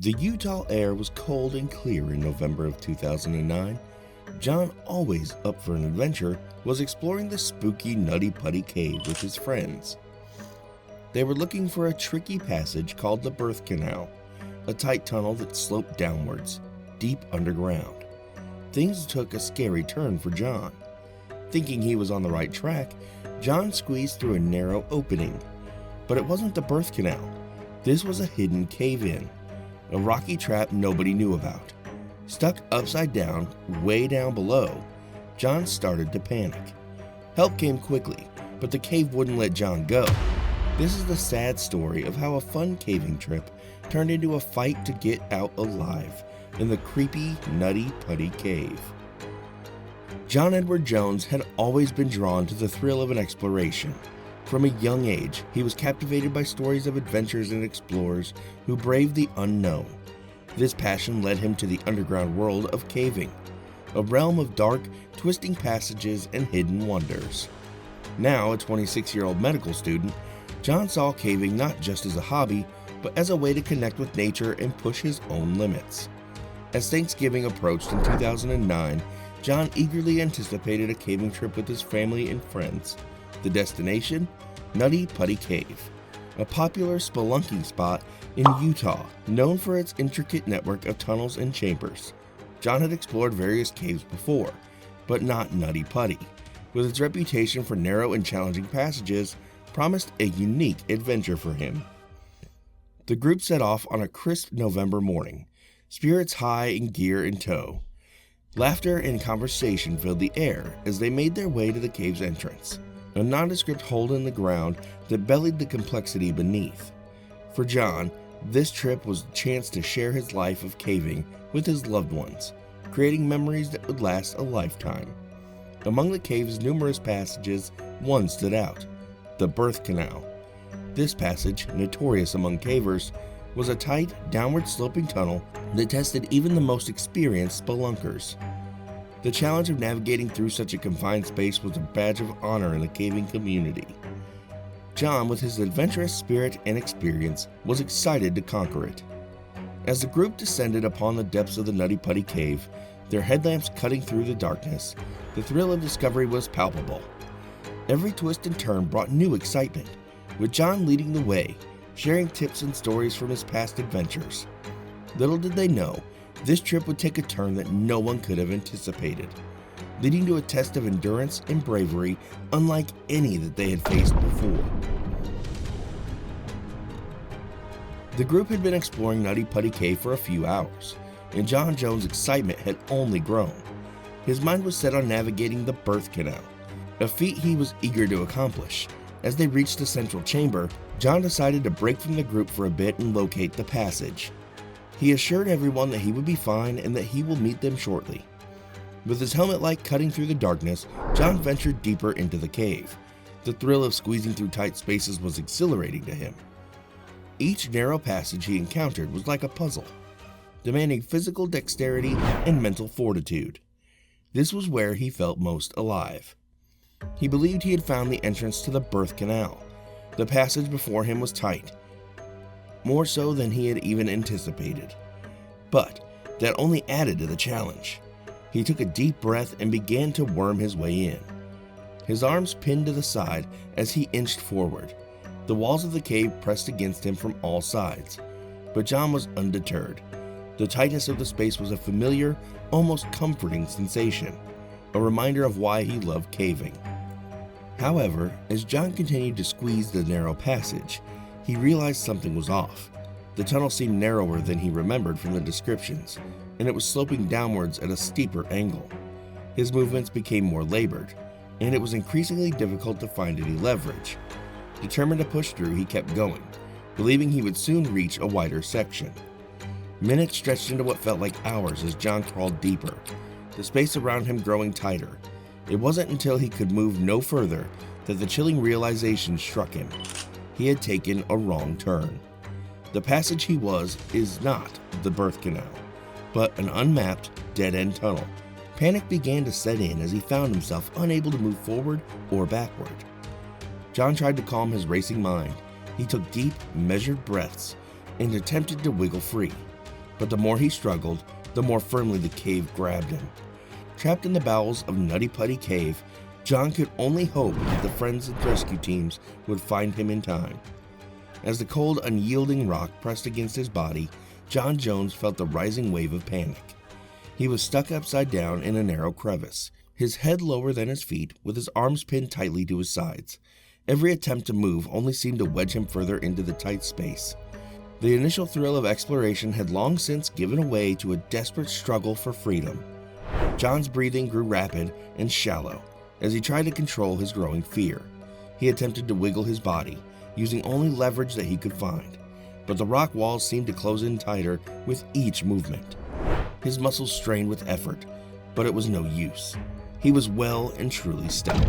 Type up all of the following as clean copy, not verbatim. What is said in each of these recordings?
The Utah air was cold and clear in November of 2009. John, always up for an adventure, was exploring the spooky Nutty Putty cave with his friends. They were looking for a tricky passage called the birth canal, a tight tunnel that sloped downwards, deep underground. Things took a scary turn for John. Thinking he was on the right track, John squeezed through a narrow opening. But it wasn't the birth canal. This was a hidden cave-in, a rocky trap nobody knew about. Stuck upside down, way down below, John started to panic. Help came quickly, but the cave wouldn't let John go. This is the sad story of how a fun caving trip turned into a fight to get out alive in the creepy Nutty Putty cave. John Edward Jones had always been drawn to the thrill of an exploration. From a young age, he was captivated by stories of adventurers and explorers who braved the unknown. This passion led him to the underground world of caving, a realm of dark, twisting passages and hidden wonders. Now a 26-year-old medical student, John saw caving not just as a hobby, but as a way to connect with nature and push his own limits. As Thanksgiving approached in 2009, John eagerly anticipated a caving trip with his family and friends. The destination? Nutty Putty Cave, a popular spelunking spot in Utah, known for its intricate network of tunnels and chambers. John had explored various caves before, but not Nutty Putty, with its reputation for narrow and challenging passages, promised a unique adventure for him. The group set off on a crisp November morning, spirits high and gear in tow. Laughter and conversation filled the air as they made their way to the cave's entrance, a nondescript hole in the ground that bellied the complexity beneath. For John, this trip was a chance to share his life of caving with his loved ones, creating memories that would last a lifetime. Among the cave's numerous passages, one stood out: the birth canal. This passage, notorious among cavers, was a tight, downward-sloping tunnel that tested even the most experienced spelunkers. The challenge of navigating through such a confined space was a badge of honor in the caving community. John, with his adventurous spirit and experience, was excited to conquer it. As the group descended upon the depths of the Nutty Putty cave, their headlamps cutting through the darkness, the thrill of discovery was palpable. Every twist and turn brought new excitement, with John leading the way, sharing tips and stories from his past adventures. Little did they know, this trip would take a turn that no one could have anticipated, leading to a test of endurance and bravery unlike any that they had faced before. The group had been exploring Nutty Putty Cave for a few hours, and John Jones' excitement had only grown. His mind was set on navigating the birth canal, a feat he was eager to accomplish. As they reached the central chamber, John decided to break from the group for a bit and locate the passage. He assured everyone that he would be fine and that he will meet them shortly. With his helmet light cutting through the darkness, John ventured deeper into the cave. The thrill of squeezing through tight spaces was exhilarating to him. Each narrow passage he encountered was like a puzzle, demanding physical dexterity and mental fortitude. This was where he felt most alive. He believed he had found the entrance to the birth canal. The passage before him was tight, more so than he had even anticipated. But that only added to the challenge. He took a deep breath and began to worm his way in. His arms pinned to the side as he inched forward. The walls of the cave pressed against him from all sides, but John was undeterred. The tightness of the space was a familiar, almost comforting sensation, a reminder of why he loved caving. However, as John continued to squeeze the narrow passage, he realized something was off. The tunnel seemed narrower than he remembered from the descriptions, and it was sloping downwards at a steeper angle. His movements became more labored, and it was increasingly difficult to find any leverage. Determined to push through, he kept going, believing he would soon reach a wider section. Minutes stretched into what felt like hours as John crawled deeper, the space around him growing tighter. It wasn't until he could move no further that the chilling realization struck him. He had taken a wrong turn. The passage is not the birth canal, but an unmapped, dead-end tunnel. Panic began to set in as he found himself unable to move forward or backward. John tried to calm his racing mind. He took deep, measured breaths and attempted to wiggle free. But the more he struggled, the more firmly the cave grabbed him. Trapped in the bowels of Nutty Putty Cave, John could only hope that the friends and rescue teams would find him in time. As the cold, unyielding rock pressed against his body, John Jones felt the rising wave of panic. He was stuck upside down in a narrow crevice, his head lower than his feet, with his arms pinned tightly to his sides. Every attempt to move only seemed to wedge him further into the tight space. The initial thrill of exploration had long since given way to a desperate struggle for freedom. John's breathing grew rapid and shallow as he tried to control his growing fear. He attempted to wiggle his body, using only leverage that he could find, but the rock walls seemed to close in tighter with each movement. His muscles strained with effort, but it was no use. He was well and truly stuck.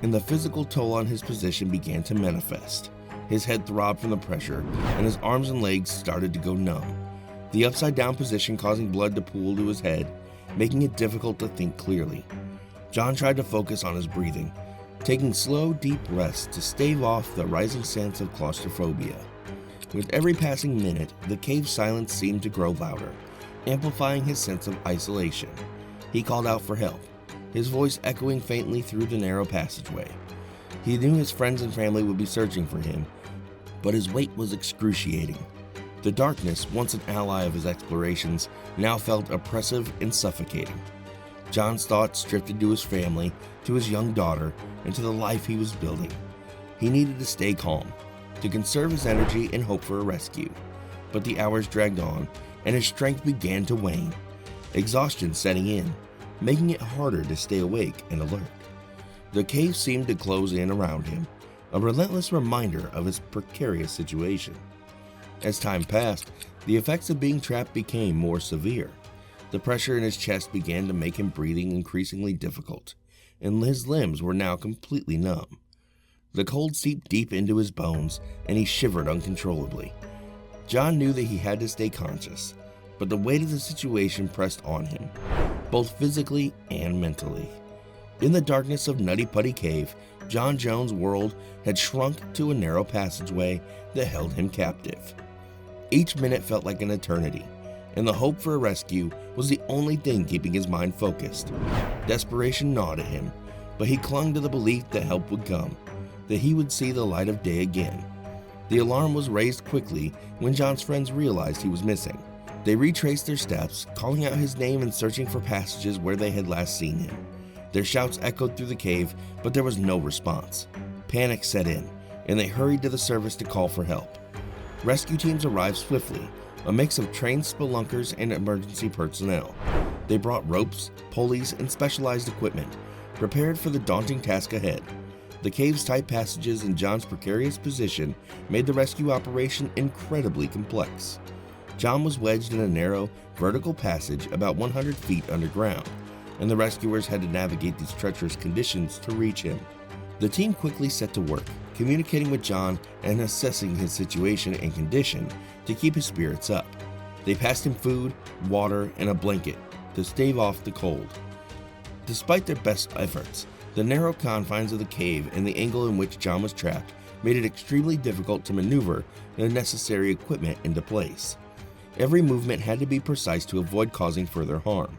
And the physical toll on his position began to manifest. His head throbbed from the pressure, and his arms and legs started to go numb, the upside-down position causing blood to pool to his head, making it difficult to think clearly. John tried to focus on his breathing, taking slow, deep breaths to stave off the rising sense of claustrophobia. With every passing minute, the cave's silence seemed to grow louder, amplifying his sense of isolation. He called out for help, his voice echoing faintly through the narrow passageway. He knew his friends and family would be searching for him, but his weight was excruciating. The darkness, once an ally of his explorations, now felt oppressive and suffocating. John's thoughts drifted to his family, to his young daughter, and to the life he was building. He needed to stay calm, to conserve his energy and hope for a rescue. But the hours dragged on, and his strength began to wane, exhaustion setting in, making it harder to stay awake and alert. The cave seemed to close in around him, a relentless reminder of his precarious situation. As time passed, the effects of being trapped became more severe. The pressure in his chest began to make him breathing increasingly difficult, and his limbs were now completely numb. The cold seeped deep into his bones, and he shivered uncontrollably. John knew that he had to stay conscious, but the weight of the situation pressed on him, both physically and mentally. In the darkness of Nutty Putty Cave, John Jones' world had shrunk to a narrow passageway that held him captive. Each minute felt like an eternity, and the hope for a rescue was the only thing keeping his mind focused. Desperation gnawed at him, but he clung to the belief that help would come, that he would see the light of day again. The alarm was raised quickly when John's friends realized he was missing. They retraced their steps, calling out his name and searching for passages where they had last seen him. Their shouts echoed through the cave, but there was no response. Panic set in, and they hurried to the surface to call for help. Rescue teams arrived swiftly, a mix of trained spelunkers and emergency personnel. They brought ropes, pulleys, and specialized equipment, prepared for the daunting task ahead. The cave's tight passages and John's precarious position made the rescue operation incredibly complex. John was wedged in a narrow, vertical passage about 100 feet underground, and the rescuers had to navigate these treacherous conditions to reach him. The team quickly set to work, communicating with John and assessing his situation and condition to keep his spirits up. They passed him food, water, and a blanket to stave off the cold. Despite their best efforts, the narrow confines of the cave and the angle in which John was trapped made it extremely difficult to maneuver the necessary equipment into place. Every movement had to be precise to avoid causing further harm.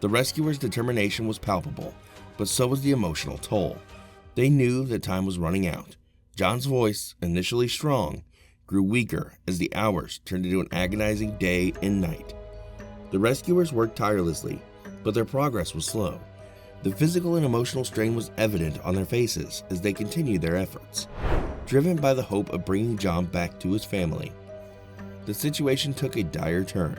The rescuers' determination was palpable, but so was the emotional toll. They knew that time was running out. John's voice, initially strong, grew weaker as the hours turned into an agonizing day and night. The rescuers worked tirelessly, but their progress was slow. The physical and emotional strain was evident on their faces as they continued their efforts, driven by the hope of bringing John back to his family. The situation took a dire turn.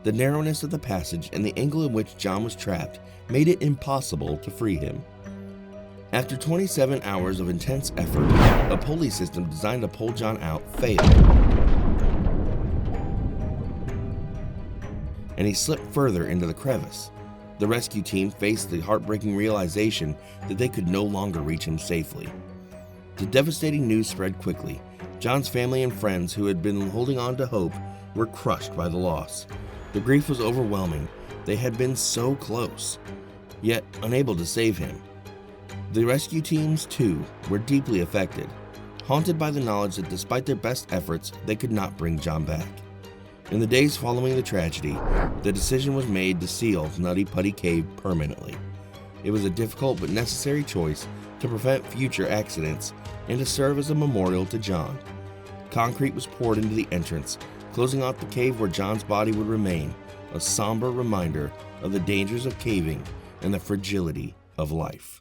The narrowness of the passage and the angle in which John was trapped made it impossible to free him. After 27 hours of intense effort, a pulley system designed to pull John out failed, and he slipped further into the crevice. The rescue team faced the heartbreaking realization that they could no longer reach him safely. The devastating news spread quickly. John's family and friends who had been holding on to hope were crushed by the loss. The grief was overwhelming. They had been so close, yet unable to save him. The rescue teams, too, were deeply affected. haunted by the knowledge that despite their best efforts, they could not bring John back. In the days following the tragedy, the decision was made to seal Nutty Putty Cave permanently. It was a difficult but necessary choice to prevent future accidents and to serve as a memorial to John. Concrete was poured into the entrance, closing off the cave where John's body would remain, a somber reminder of the dangers of caving and the fragility of life.